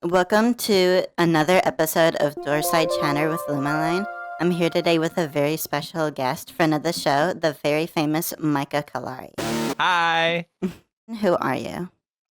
Welcome to another episode of Doorside Chatter with Lumaline. I'm here today with a very special guest, friend of the show, the very famous Micah Callari. Hi, Who are you?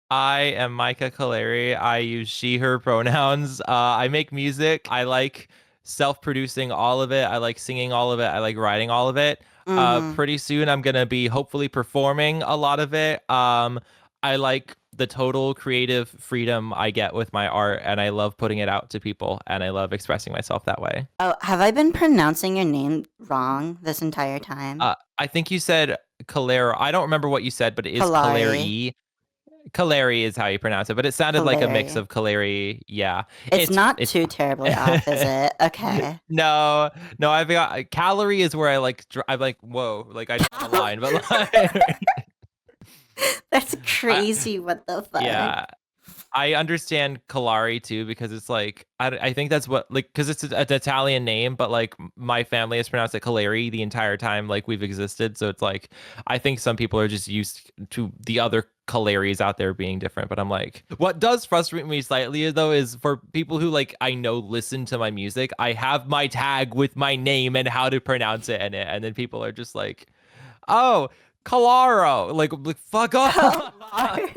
I am Micah Callari. I use she, her pronouns. I make music. I like self-producing all of it. I like singing all of it. I like writing all of it. Mm-hmm. Pretty soon I'm gonna be hopefully performing a lot of it. I like the total creative freedom I get with my art, and I love putting it out to people, and I love expressing myself that way. Oh, have I been pronouncing your name wrong this entire time? I think you said Callera. I don't remember what you said, but it is Callari. Callari. Callari is how you pronounce it, but it sounded like a mix Callari. of Callari. Yeah, It's not it's too terribly off, is it? Okay. no, no. I've got calorie is where I like I'm like whoa, like I draw a line, but like That's I, crazy. What the fuck? yeah, I understand Callari too because it's like I think that's what like because it's an Italian name, but like my family has pronounced it Callari the entire time like we've existed. So it's like I think some people are just used to the other Callaris out there being different. But I'm like, what does frustrate me slightly though is for people who like I know listen to my music, I have my tag with my name and how to pronounce it in it, and then people are just like, oh. Calaro, like fuck off. Callari.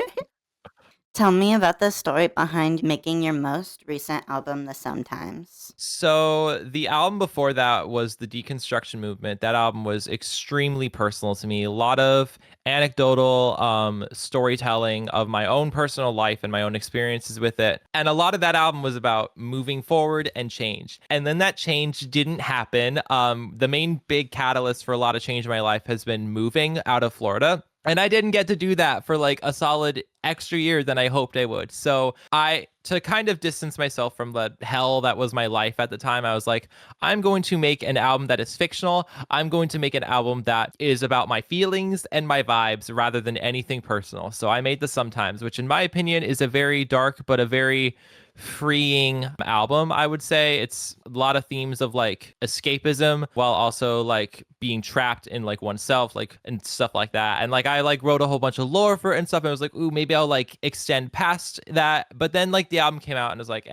Tell me about the story behind making your most recent album, The Sometimes. So the album before that was the Deconstruction Movement. That album was extremely personal to me. A lot of anecdotal storytelling of my own personal life and my own experiences with it. And a lot of that album was about moving forward and change. And then that change didn't happen. The main big catalyst for a lot of change in my life has been moving out of Florida. And I didn't get to do that for like a solid extra year than I hoped I would. So to kind of distance myself from the hell that was my life at the time, I was like, I'm going to make an album that is fictional. I'm going to make an album that is about my feelings and my vibes rather than anything personal. So I made the Sometimes, which in my opinion is a very dark, but a very freeing album. I would say it's a lot of themes of like escapism while also like being trapped in like oneself, like and stuff like that. And like I like wrote a whole bunch of lore for it and stuff, and I was like, ooh, maybe I'll like extend past that. But then like the album came out and I was like,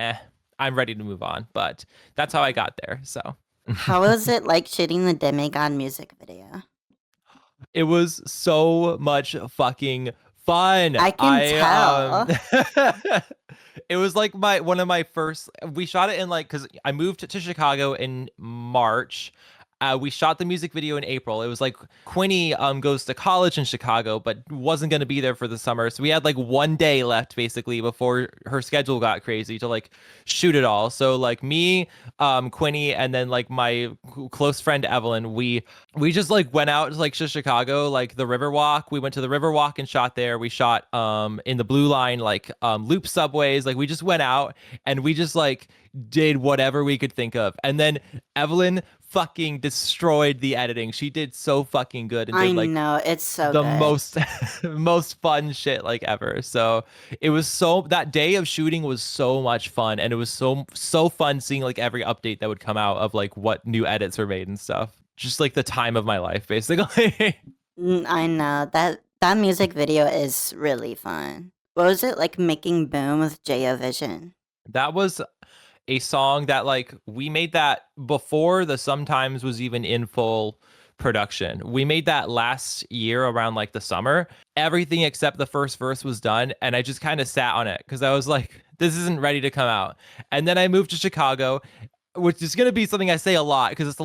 I'm ready to move on. But that's how I got there. So How was it like shooting the Demigod music video? it was so much fucking fun. I can tell. It was like my one of my first. We shot it in like because I moved to Chicago in March. We shot the music video in April. It was like Quinny goes to college in Chicago, but wasn't going to be there for the summer. So we had like one day left basically before her schedule got crazy to like shoot it all. So like me, Quinny, and then like my close friend Evelyn, we just like went out to like to Chicago, like the Riverwalk. We went to the Riverwalk and shot there. We shot in the Blue Line, like loop subways. Like we just went out and we just like did whatever we could think of. And then Evelyn fucking destroyed the editing. She did so fucking good and I did like know, it's so the good. most most fun shit like ever. So it was so that day of shooting was so much fun, and it was so fun seeing like every update that would come out of like what new edits were made and stuff. Just like the time of my life basically. I know that music video is really fun. What was it like making Boom with J.O. Vision? That was a song that like we made that before the Sometimes was even in full production. We made that last year around like the summer. Everything except the first verse was done, and I just kind of sat on it because I was like, this isn't ready to come out. And then I moved to Chicago, which is going to be something I say a lot because it's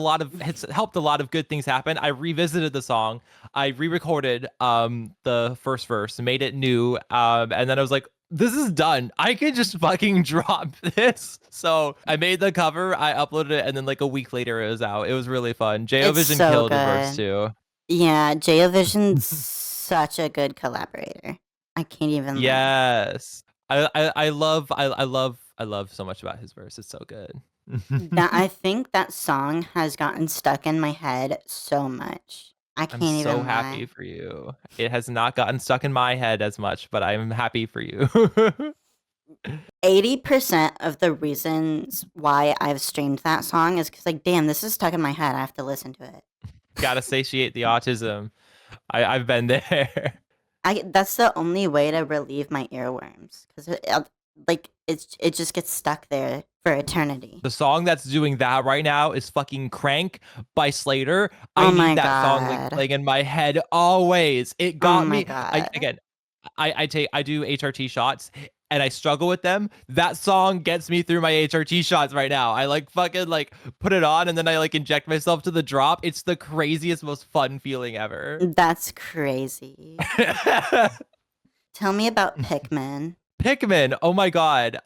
helped a lot of good things happen. I revisited the song. I re-recorded the first verse, made it new, and then I was like, this is done. I could just fucking drop this. So I made the cover, I uploaded it, and then like a week later it was out. It was really fun. Jo It's Vision so killed the verse good. too. Yeah, J.O. Vision's such a good collaborator. I can't even lie. Yes. I love so much about his verse. It's so good. That I think that song has gotten stuck in my head so much. I I'm can't so even happy lie. for you. It has not gotten stuck in my head as much, but I'm happy for you. 80% of the reasons why I've streamed that song is because, like, damn, this is stuck in my head. I have to listen to it. Gotta satiate the autism. I've been there. That's the only way to relieve my earworms because like it just gets stuck there for eternity. The song that's doing that right now is fucking Crank by Slater. I Oh my need that song like god. playing in my head always. It Oh got my me. I god. again, I do HRT shots and I struggle with them. That song gets me through my HRT shots right now. I like fucking like put it on and then I like inject myself to the drop. It's the craziest, most fun feeling ever. That's crazy. Tell me about Pikmin. Pikmin. Oh my God.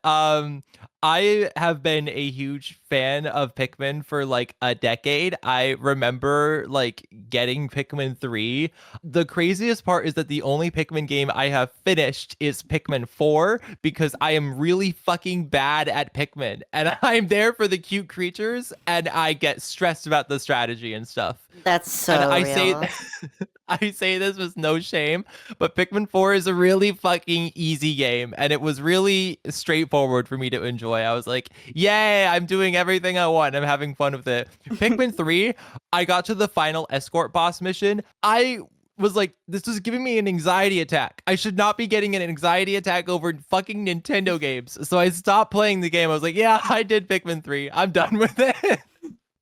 I have been a huge fan of Pikmin for like a decade. I remember like getting Pikmin 3. The craziest part is that the only Pikmin game I have finished is Pikmin 4 because I am really fucking bad at Pikmin. And I'm there for the cute creatures and I get stressed about the strategy and stuff. That's And so I say real. I say this with no shame, but Pikmin 4 is a really fucking easy game and it was really straightforward for me to enjoy. I was like, "Yay, I'm doing everything I want. I'm having fun with it." Pikmin 3, I got to the final escort boss mission. I was like, this is giving me an anxiety attack. I should not be getting an anxiety attack over fucking Nintendo games. So I stopped playing the game. I was like, yeah, I did Pikmin 3. I'm done with it.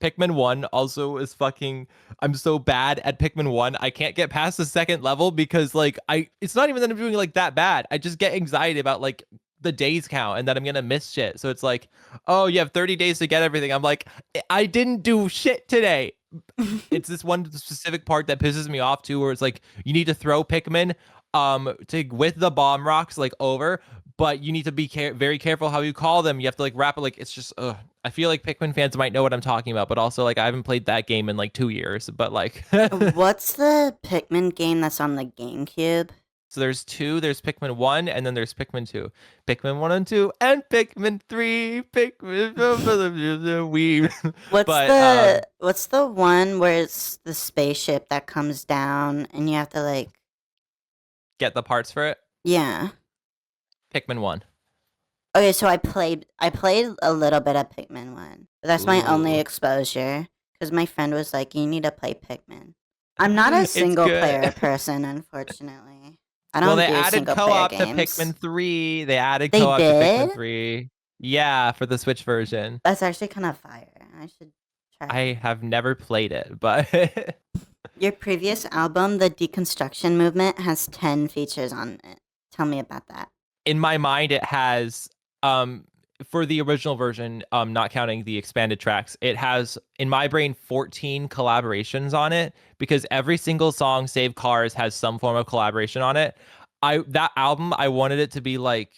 Pikmin 1 also is fucking I'm so bad at Pikmin 1. I can't get past the second level because like I it's not even that I'm doing like that bad. I just get anxiety about like the days count and that I'm gonna miss shit. So it's like, oh, you have 30 days to get everything. I'm like, I didn't do shit today. It's this one specific part that pisses me off too, where it's like you need to throw Pikmin to with the bomb rocks like over, but you need to be very careful how you call them. You have to like wrap it like it's just I feel like Pikmin fans might know what I'm talking about, but also like I haven't played that game in like 2 years. But like What's the Pikmin game that's on the GameCube? so there's two, there's Pikmin 1 and then there's Pikmin 2. Pikmin 1 and 2 and Pikmin 3, Pikmin we but What's the one where it's the spaceship that comes down and you have to like get the parts for it. yeah. Pikmin 1. Okay, so I played a little bit of Pikmin 1. But that's my only Ooh. exposure cuz my friend was like you need to play Pikmin. I'm not a It's single player good. person unfortunately. I Well, don't they do added single player co-op to games. Pikmin 3. They added They co-op to Pikmin did? 3. Yeah, for the Switch version. That's actually kind of fire. I should try it. I have never played it, but Your previous album, The Deconstruction Movement, has 10 features on it. Tell me about that. in my mind it has for the original version, not counting the expanded tracks, it has in my brain 14 collaborations on it because every single song save cars has some form of collaboration on it. That album I wanted it to be like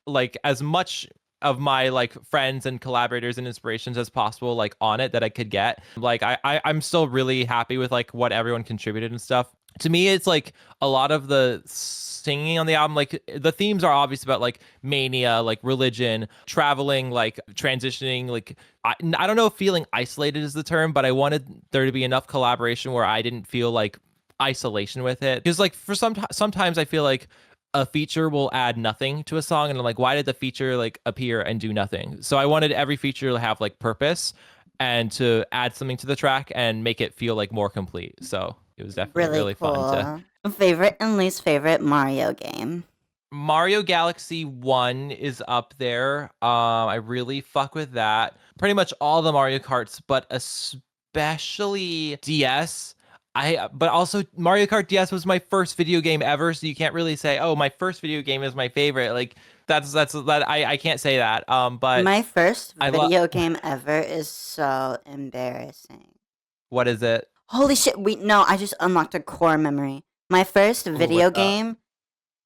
as much of my like friends and collaborators and inspirations as possible like on it that I could get. Like I'm still really happy with like what everyone contributed and stuff. To me it's like a lot of the singing on the album, like the themes are obvious about like mania, like religion, traveling, like transitioning, like I don't know if feeling isolated is the term, but I wanted there to be enough collaboration where I didn't feel like isolation with it, because like for sometimes I feel like a feature will add nothing to a song and I'm like, why did the feature like appear and do nothing? So I wanted every feature to have like purpose and to add something to the track and make it feel like more complete. So it was definitely Really really fun to cool. Favorite and least favorite Mario game? Mario Galaxy 1 is up there. I really fuck with that. Pretty much all the Mario Karts, but especially DS. But also Mario Kart DS was my first video game ever, so you can't really say, "Oh, my first video game is my favorite." Like that's that I can't say that. But My first I love video game ever is so embarrassing. what is it? Holy shit, no, I just unlocked a core memory. My first Ooh, video what's up? game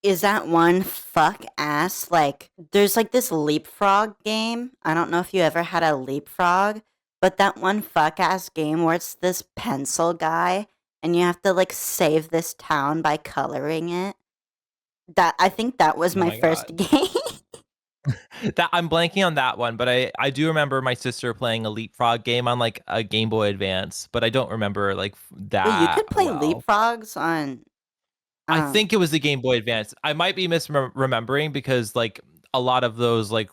is that one fuck ass like there's like this leapfrog game. I don't know if you ever had a leapfrog, but that one fuck ass game where it's this pencil guy and you have to like save this town by coloring it. That I think that was Oh my my God. first game. That I'm blanking on that one, but I do remember my sister playing a leapfrog game on like a Game Boy Advance, but I don't remember like Wait, you that could play well. leapfrogs on I um think it was the Game Boy Advance. I might be misremembering because like a lot of those like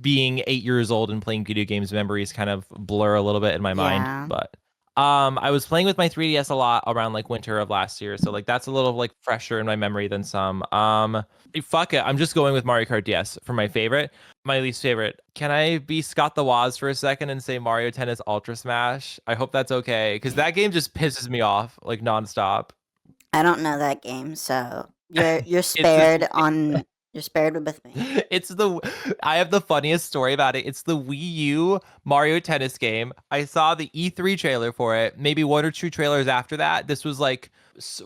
being 8 years old and playing video games memories kind of blur a little bit in my mind, yeah. but I was playing with my 3DS a lot around like winter of last year, so like that's a little like fresher in my memory than some. Fuck it, I'm just going with Mario Kart DS for my favorite. My least favorite. Can I be Scott the Woz for a second and say Mario Tennis Ultra Smash? I hope that's okay, because that game just pisses me off like nonstop. I don't know that game, so you're It's this spared on you're spared with me. it's the I have the funniest story about it. It's the Wii U Mario Tennis game. I saw the E3 trailer for it, maybe one or two trailers after that. This was like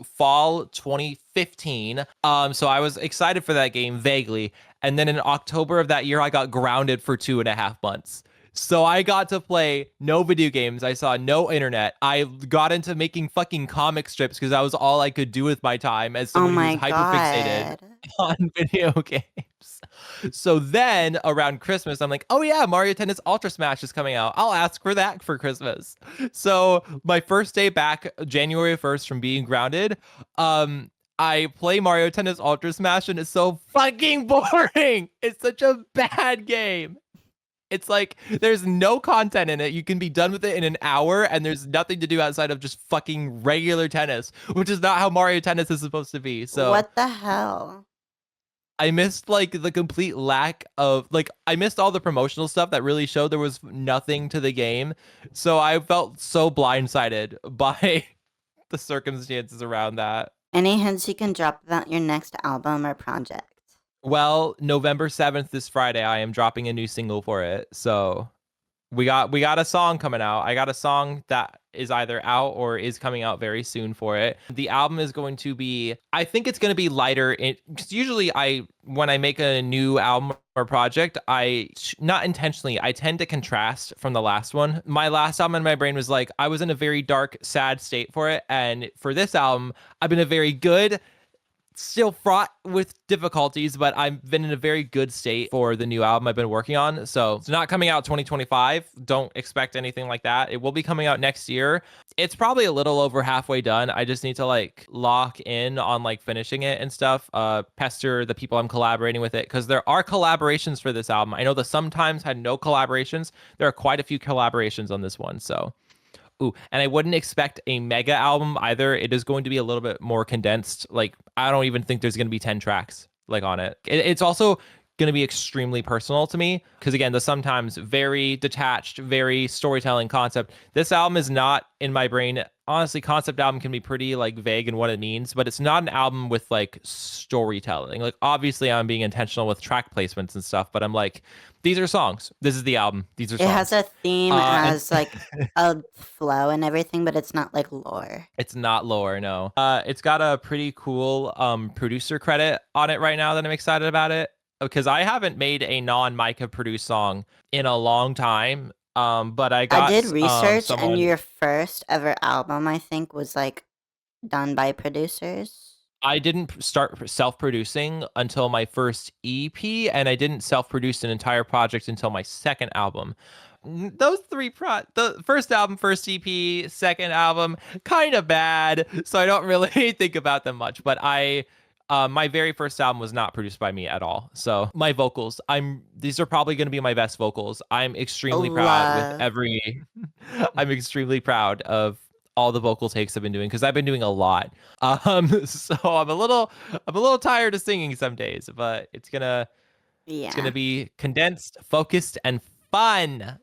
fall 2015. So I was excited for that game vaguely. And then in October of that year, I got grounded for 2.5 months. So I got to play no video games. I saw no internet. I got into making fucking comic strips because that was all I could do with my time as Oh someone who's my hyper fixated god. on video games. So then around Christmas, I'm like, oh yeah, Mario Tennis Ultra Smash is coming out. I'll ask for that for Christmas. So my first day back, January 1st from being grounded, I play Mario Tennis Ultra Smash and it's so fucking boring. It's such a bad game. It's like there's no content in it. You can be done with it in an hour and there's nothing to do outside of just fucking regular tennis, which is not how Mario Tennis is supposed to be. So What the hell? I missed like the complete lack of like I missed all the promotional stuff that really showed there was nothing to the game. So I felt so blindsided by the circumstances around that. Any hints you can drop about your next album or project? Well, November 7th this Friday, I am dropping a new single for it. So we got a song coming out. I got a song that is either out or is coming out very soon for it. The album is going to be I think it's going to be lighter cuz usually I when I make a new album or project, I not intentionally, I tend to contrast from the last one. My last album in my brain was like I was in a very dark, sad state for it, and for this album, I've been a very good still fraught with difficulties, but I've been in a very good state for the new album I've been working on. So it's not coming out 2025. Don't expect anything like that. It will be coming out next year. It's probably a little over halfway done. I just need to like lock in on like finishing it and stuff. Pester the people I'm collaborating with it because there are collaborations for this album. I know the Sometimes had no collaborations. There are quite a few collaborations on this one. So ooh, and I wouldn't expect a mega album either. It is going to be a little bit more condensed. Like, I don't even think there's going to be 10 tracks like on it. It's also going to be extremely personal to me because again, the Sometimes very detached, very storytelling concept. This album is not in my brain. Honestly, concept album can be pretty like vague in what it means, but it's not an album with like storytelling. Like obviously I'm being intentional with track placements and stuff, but I'm like these are songs. This is the album. These are It has songs. a theme, it And has like a flow and everything, but it's not like lore. it's not lower, no. It's got a pretty cool producer credit on it right now that I'm excited about it because I haven't made a non-Micah produced song in a long time. But I I got did research, and someone. your first ever album, I think, was like done by producers. I didn't start self-producing until my first EP, and I didn't self-produce an entire project until my second album. Those the first album, first EP, second album, kind of bad, so I don't really think about them much. But my very first album was not produced by me at all. So my vocals, these are probably going to be my best vocals. I'm extremely proud with Love. every. I'm extremely proud of all the vocal takes I've been doing because I've been doing a lot. So I'm a little tired of singing some days, but it's gonna Yeah. be condensed, focused, and fun.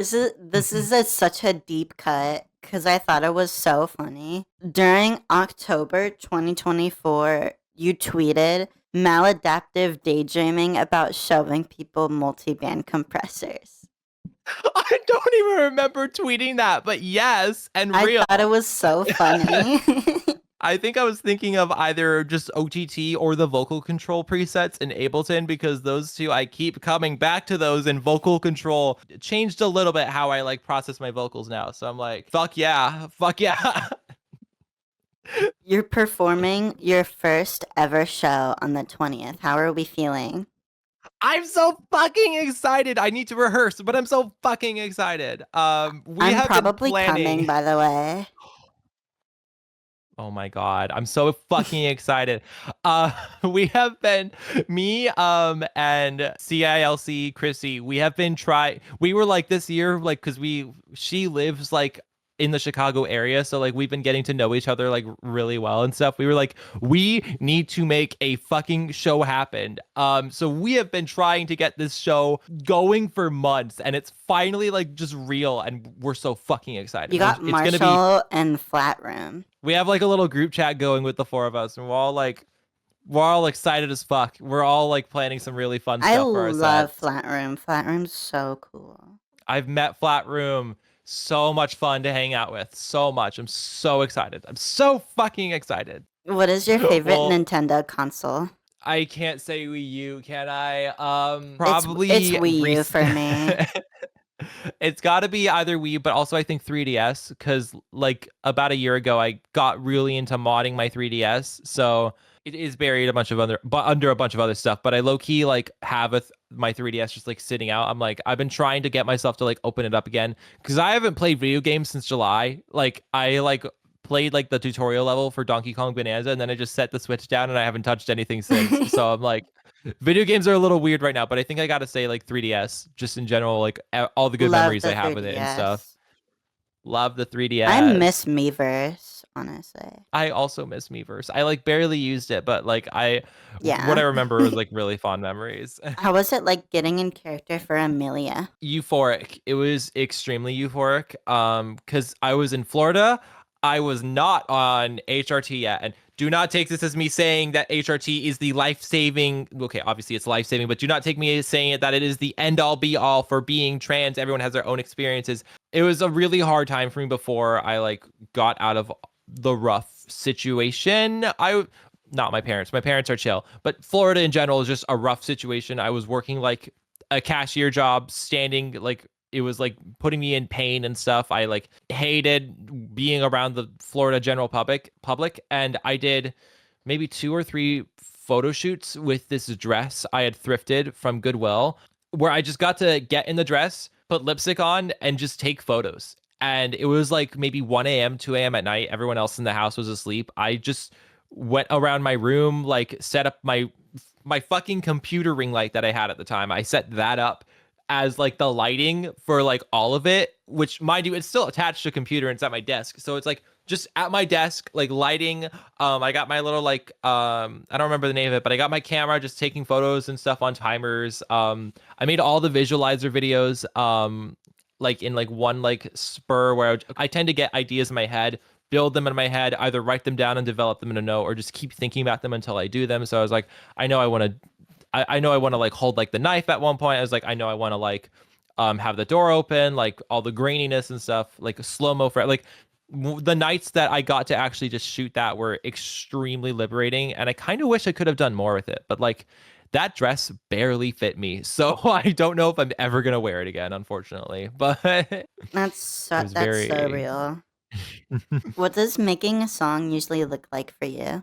Such a deep cut because I thought it was so funny. During October 2024, you tweeted maladaptive daydreaming about showing people multi-band compressors. I don't even remember tweeting that, but yes, and I real. thought it was so funny. I think I was thinking of either just OTT or the vocal control presets in Ableton because those two, I keep coming back to those, and vocal control changed a little bit how I like process my vocals now. So I'm like, fuck yeah, fuck yeah. You're performing your first ever show on the 20th. How are we feeling? I'm so fucking excited. I need to rehearse, but I'm so fucking excited. We I'm have been probably coming, planning. by the way. Oh my God. I'm so fucking excited. We have been me and CILC Chrissy, we have been we were like this year, like because she lives like in the Chicago area. So like we've been getting to know each other like really well and stuff. We were like, we need to make a fucking show happen. So we have been trying to get this show going for months, and it's finally like just real, and we're so fucking excited. You got It's gonna be. Marshall and Flat Room. We have like a little group chat going with the four of us, and we're all excited as fuck. We're all like planning some really fun I stuff for our love sets. Flat Room. Flat Room's so cool. I've met Flat Room. So much fun to hang out with. So much. I'm so excited. I'm so fucking excited. What is your favorite Well, Nintendo console? I can't say Wii U, can I? It's Probably Wii U for me. It's got to be either Wii, but also I think 3DS, because like about a year ago I got really into modding my 3DS, so it is buried a bunch of other, but under a bunch of other stuff. But I low key like have my 3DS just like sitting out. I'm like, I've been trying to get myself to like open it up again because I haven't played video games since July. Like I like played like the tutorial level for Donkey Kong Bonanza, and then I just set the Switch down and I haven't touched anything since. So I'm like, video games are a little weird right now, but I think I gotta say like 3DS, just in general, like all the good Love memories the I have with it and stuff. 3DS. Love the I 3DS. miss Miiverse, honestly. I also miss Miiverse. I like barely used it, but like what I Yeah. remember was like really fond memories. How was it like getting in character for Amelia? Euphoric. It was extremely euphoric. Because I was in Florida. I was not on HRT yet. And do not take this as me saying that HRT is the life-saving. Okay, obviously it's life-saving, but do not take me as saying it that it is the end-all be-all for being trans. Everyone has their own experiences. It was a really hard time for me before I like got out of the rough situation. Not my parents. My parents are chill, but Florida in general is just a rough situation. I was working like a cashier job, standing like it was like putting me in pain and stuff. I like hated being around the Florida general public, and I did maybe 2 or 3 photo shoots with this dress I had thrifted from Goodwill, where I just got to get in the dress, put lipstick on, and just take photos. And it was like maybe 1 a.m., 2 a.m. at night. Everyone else in the house was asleep. I just went around my room, like set up my fucking computer ring light that I had at the time. I set that up as like the lighting for like all of it, which mind you, it's still attached to a computer and it's at my desk. So it's like just at my desk, like lighting. I got my little like I don't remember the name of it, but I got my camera just taking photos and stuff on timers. I made all the visualizer videos like in like one like spur where I tend to get ideas in my head, build them in my head, either write them down and develop them in a note, or just keep thinking about them until I do them. So I was like, I know I want to I know I want to like hold like the knife at one point. I was like, I know I want to like have the door open, like all the graininess and stuff, like slow-mo for like the nights that I got to actually just shoot that were extremely liberating, and I kind of wish I could have done more with it, but like that dress barely fit me. So I don't know if I'm ever gonna wear it again, unfortunately. But it was That's so very real. What does making a song usually look like for you?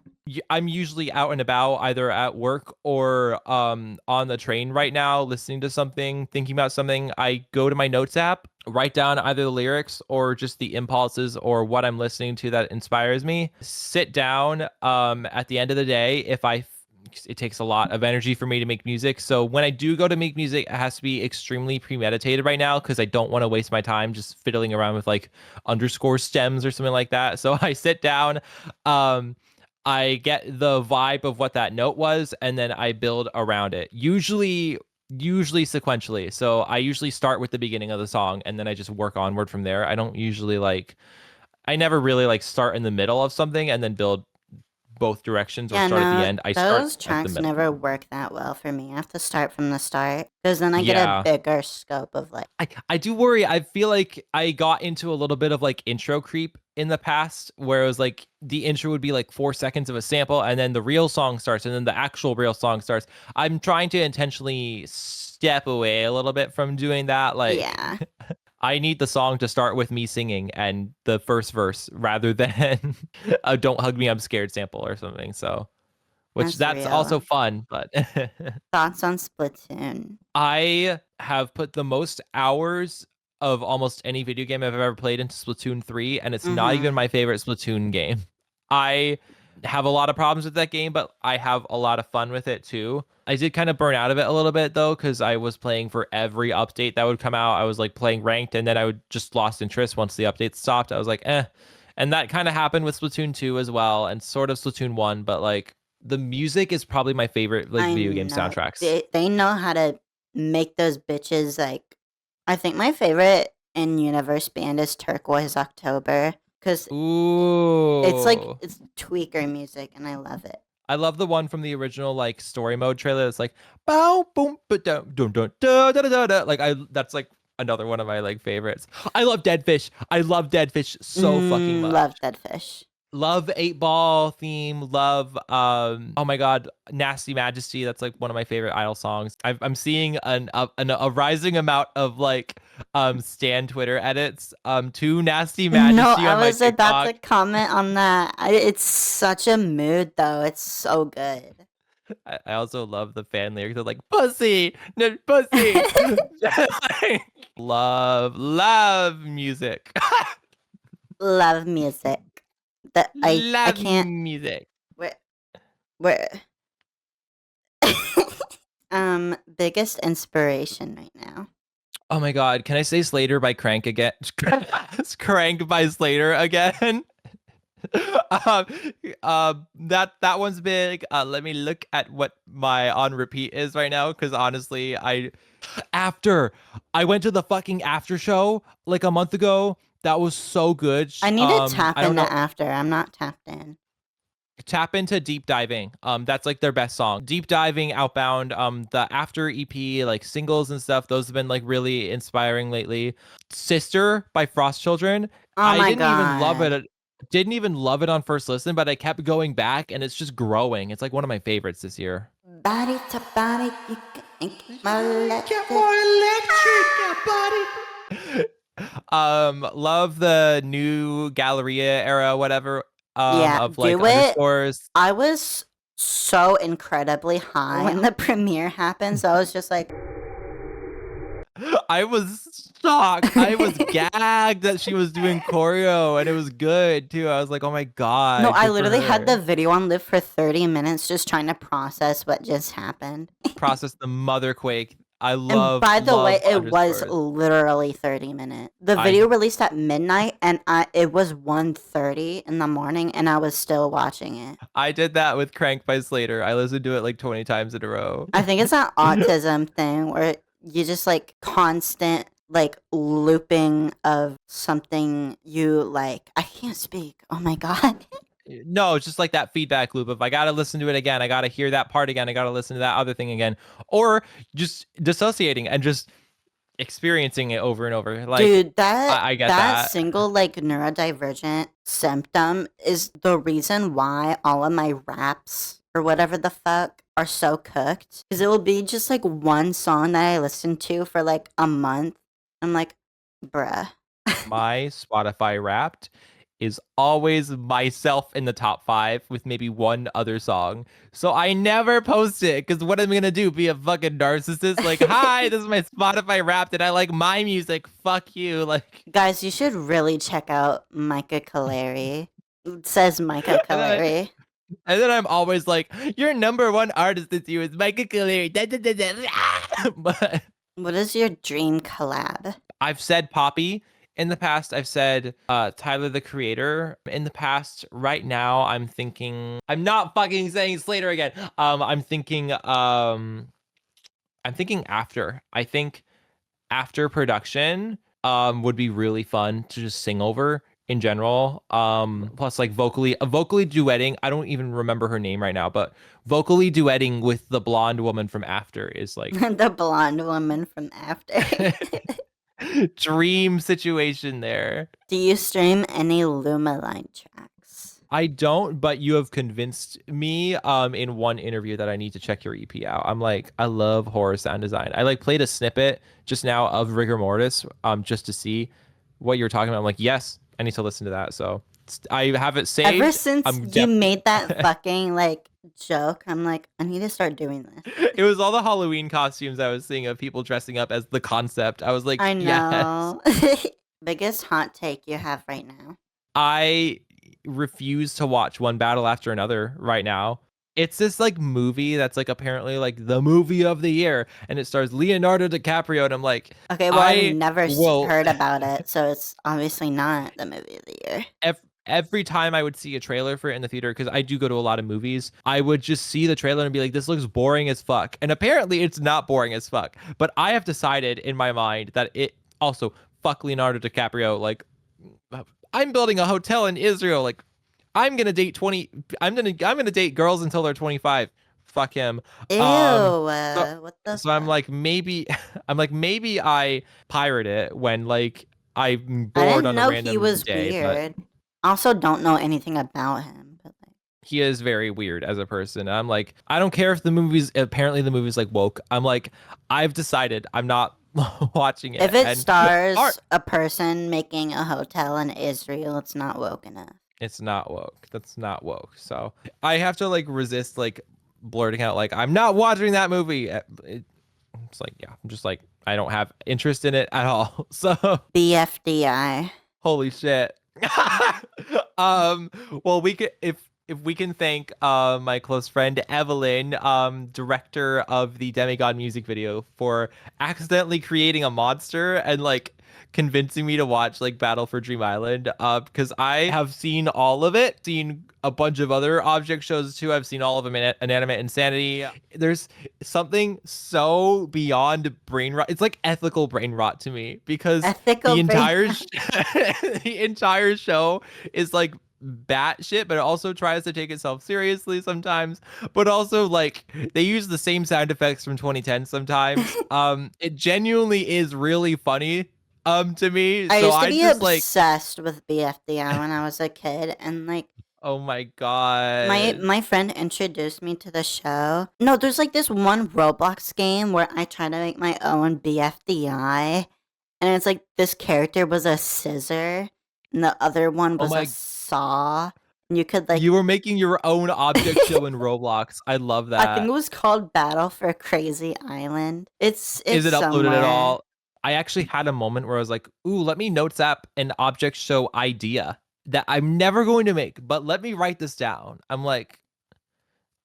I'm usually out and about, either at work or on the train right now, listening to something, thinking about something. I go to my notes app, write down either the lyrics or just the impulses or what I'm listening to that inspires me. Sit down at the end of the day, it takes a lot of energy for me to make music. So when I do go to make music, it has to be extremely premeditated right now because I don't want to waste my time just fiddling around with like underscore stems or something like that. So I sit down, I get the vibe of what that note was, and then I build around it. Usually sequentially. So I usually start with the beginning of the song and then I just work onward from there. I never really like start in the middle of something and then build both directions or Yeah, start at the no, end. I start those at the tracks middle. never work that well for me. I have to start from the start because then I get a Yeah. bigger scope of like, I do worry. I feel like I got into a little bit of like intro creep in the past where it was like the intro would be like 4 seconds of a sample and then the real song starts and then the actual real song starts. I'm trying to intentionally step away a little bit from doing that. Like yeah, I need the song to start with me singing and the first verse rather than a "Don't Hug Me, I'm Scared" sample or something. So, which that's that's also real. fun, but Thoughts on Splatoon? I have put the most hours of almost any video game I've ever played into Splatoon 3, and it's not even Mm-hmm. my favorite Splatoon game. I have a lot of problems with that game, but I have a lot of fun with it too. I did kind of burn out of it a little bit though, because I was playing for every update that would come out. I was like playing ranked, and then I would just lost interest once the updates stopped. I was like, eh. And that kind of happened with Splatoon 2 as well, and sort of Splatoon 1, but like the music is probably my favorite like I video game know soundtracks. they know how to make those bitches like. I think my favorite in universe band is Turquoise October because it's like Ooh. it's tweaker music and I love it. I love the one from the original like story mode trailer. It's like bow boom but dum dum dum da da da da da. Like I that's like another one of my like favorites. I love Dead Fish. I love Dead Fish so fucking Love much. Dead Fish. Love 8 Ball theme. Love oh my god, Nasty Majesty. That's like one of my favorite Idol songs. I'm seeing a rising amount of like Stan Twitter edits to Nasty No, Majesty I on my was about to TikTok. comment on that. It's such a mood though. It's so good. I also love the fan lyrics of like pussy, no pussy. Love music. Love music. That I Love can't. music. Where where biggest inspiration right now. Oh my god, can I say Slater by Crank again? Crank by Slater again. um, that one's big. Let me look at what my on repeat is right now, because honestly, after I went to the fucking after show like a month ago. That was so good. I need to tap I don't into know. after. I'm not tapped in. Tap into Deep Diving. That's like their best song. Deep Diving, Outbound, the After EP, like singles and stuff, those have been like really inspiring lately. Sister by Frost Children. Oh I my didn't even love god. it. Didn't even love it on first listen, but I kept going back and it's just growing. It's like one of my favorites this year. Body to body, you can get my Get electric. more electric, love the new Galleria era, whatever, Yeah, of like do it. underscores. I was so incredibly high when the premiere happened, so I was just like, I was shocked. I was gagged that she was doing choreo and it was good too. I was like, oh my no, god, I good for literally had her. the video on live for 30 minutes just trying to process what just happened. Process the mother quake. I And love by the way, love it was underscores. literally 30 minutes. The I video released at midnight and it was 1:30 in the morning and I was still watching it. I did that with Crank by Slater. I listened to it like 20 times in a row. I think it's that autism thing where you just like constant like looping of something you like. I can't speak. Oh my god. No, it's just like that feedback loop of I gotta listen to it again, I gotta hear that part again, I gotta listen to that other thing again, or just dissociating and just experiencing it over and over. Like Dude, that I get that that. single like neurodivergent symptom is the reason why all of my raps or whatever the fuck are so cooked. Because it will be just like one song that I listen to for like a month. I'm like, bruh. My Spotify Wrapped is always myself in the top 5 with maybe one other song. So I never post it because what am I gonna do? Be a fucking narcissist? Like, hi, this is my Spotify Wrapped and I like my music. Fuck you. Like, Guys, you should really check out Micah Callari. It says Micah and then Callari. I'm always like, your number one artist this year is Micah Callari. Da, da, da, da. But What is your dream collab? I've said Poppy in the past. I've said Tyler the Creator in the past. Right now, I'm thinking. I'm not fucking saying Slater again. I'm thinking. I'm thinking after. I think after production would be really fun to just sing over in general. Plus like vocally duetting. I don't even remember her name right now, but vocally duetting with the blonde woman from After is like The blonde woman from After. dream situation there. Do you stream any Lumaline tracks? I don't, but you have convinced me in one interview that I need to check your EP out. I'm like, I love horror sound design. I like played a snippet just now of Rigor Mortis just to see what you're talking about. I'm like, yes, I need to listen to that. So I have it Ever saved. since I'm you def made that fucking like joke, I'm like, I need to start doing this. It was all the Halloween costumes I was seeing of people dressing up as the concept. I was like, I yes. know. Biggest hot take you have right now. I refuse to watch One Battle After Another right now. It's this like movie that's like apparently like the movie of the year, and it stars Leonardo DiCaprio, and I'm like, Okay, well, I've I never will heard about it, so it's obviously not the movie of the year. every time I would see a trailer for it in the theater, because I do go to a lot of movies, I would just see the trailer and be like, this looks boring as fuck. And apparently it's not boring as fuck. But I have decided in my mind that it also, fuck Leonardo DiCaprio. Like, I'm building a hotel in Israel. Like, I'm gonna date 20, I'm gonna date girls until they're 25. Fuck him. Ew, So what the so I'm fuck? like maybe I'm like maybe I pirate it when like I'm I bored didn't on a know he random was day, but weird. I also don't know anything about him, but like, he is very weird as a person. I'm like, I don't care if the movie's like woke. I'm like, I've decided I'm not watching if it. it And art, stars a person making a hotel in Israel, it's not woke enough. it's not woke. That's not woke. So I have to like resist like blurting out like I'm not watching that movie. It's like, yeah, I'm just like I don't have interest in it at all. So BFDI. holy shit. Well, we could if we can thank my close friend Evelyn, director of the Demigod music video, for accidentally creating a monster and like convincing me to watch like Battle for Dream Island, because I have seen all of it, seen a bunch of other object shows too. I've seen all of them in Inanimate Insanity. There's something so beyond brain rot. It's like ethical brain rot to me, because Ethical the brain. entire the entire show is like batshit, but it also tries to take itself seriously sometimes. But also like they use the same sound effects from 2010 sometimes. It genuinely is really funny to me. I So used to I be just like, obsessed with BFDI when I was a kid, and like oh my my god. my friend introduced me to the show. No, there's like this one Roblox game where I try to make my own BFDI, and it's like this character was a scissor, and the other one Oh was a my, saw, and you could like you were making your own object show in Roblox. I love I think it that. was called Battle for Crazy Island. It's Is it uploaded at somewhere. all? I actually had a moment where I was like, ooh, let me notes app an object show idea that I'm never going to make, but let me write this down. I'm like,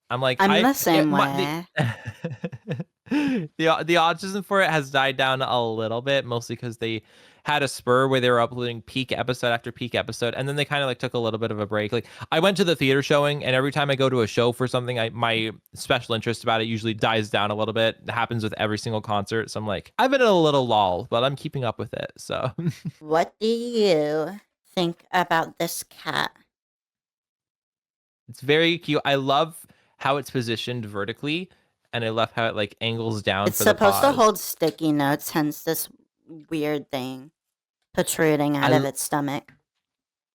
I'm I the it, same my, the way. the autism for it has died down a little bit, mostly because they had a spur where they were uploading peak episode after peak episode, and then they kind of like took a little bit of a break. Like I went to the theater showing, and every time I go to a show for something, my special interest about it usually dies down a little bit. It happens with every single concert, so I'm like, I've been in a little lull, but I'm keeping up with it. So What do you think about this cat? it's very cute. I love how it's positioned vertically, and I love how it like angles down It's for the supposed to paws. hold sticky notes, hence this weird thing protruding out of I its stomach.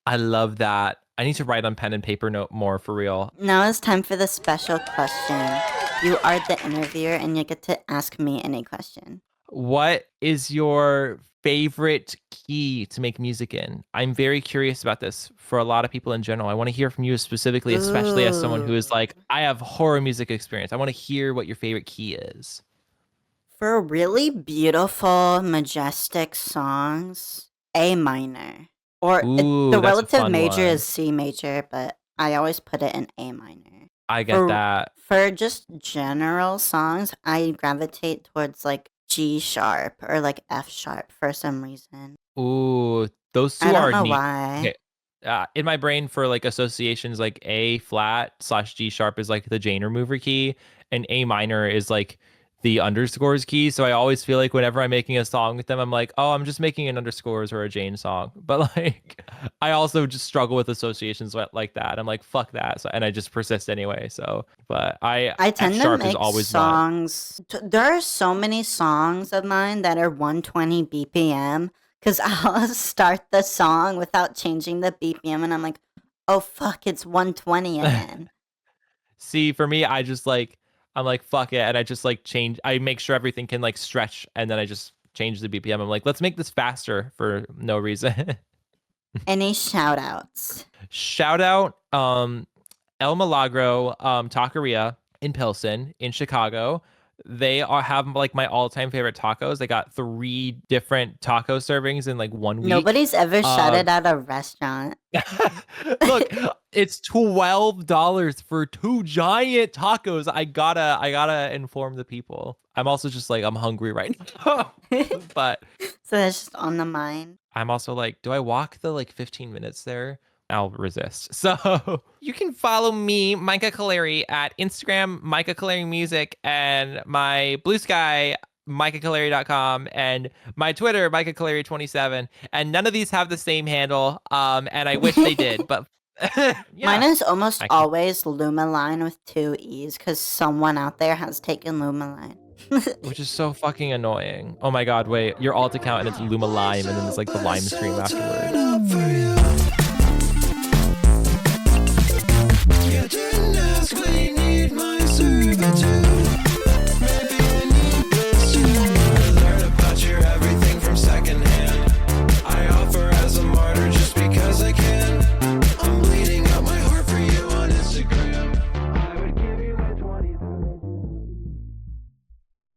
I love that. I need to write on pen and paper note more for real. Now it's time for the special question. You are the interviewer and you get to ask me any question. What is your favorite key to make music in? I'm very curious about this for a lot of people in general. I want to hear from you specifically, especially as someone who is Ooh. like, I have horror music experience. I want to hear what your favorite key is. For really beautiful, majestic songs, A minor. Ooh, The that's a relative fun major is one. C major, but I always put it in A minor. I get For that. for just general songs, I gravitate towards like G sharp or like F sharp for some reason. Ooh, those I two don't are know neat. why. Okay. In my brain for like associations, like A flat slash G sharp is like the Jane remover key, and A minor is like the underscores key. So I always feel like whenever I'm making a song with them, I'm like, oh, I'm just making an underscores or a Jane song. But like, I also just struggle with associations like that. I'm like, fuck that. So, and I just persist anyway. So, but I F tend to sharp is make always mine. songs. There are so many songs of mine that are 120 BPM because I'll start the song without changing the BPM and I'm like, oh fuck, it's 120 again. See, for me, I'm like, fuck it. And I just like change, I make sure everything can like stretch. And then I just change the BPM. I'm like, let's make this faster for no reason. Any shout outs? Shout out El Milagro Taqueria in Pilsen in Chicago. have like my all-time favorite tacos. They got 3 different taco servings in like 1 week. Nobody's ever Uh, shouted at a restaurant. Look, it's $12 for 2 giant tacos. I gotta inform the people. I'm also just like I'm hungry right now. But So that's just on the mind. I'm also like, do I walk the like 15 minutes there? I'll resist. So you can follow me, Micah Callari, at Instagram, Micah Callari Music, and my Blue Sky, MicahCallari.com, and my Twitter, Micah Callari27. And none of these have the same handle. And I wish they did, but Mine yeah, is almost I can, always Lumaline with 2 E's because someone out there has taken Lumaline. which is so fucking annoying. Oh my God, wait, your alt account and it's Luma Lime, and then there's like the lime stream afterwards.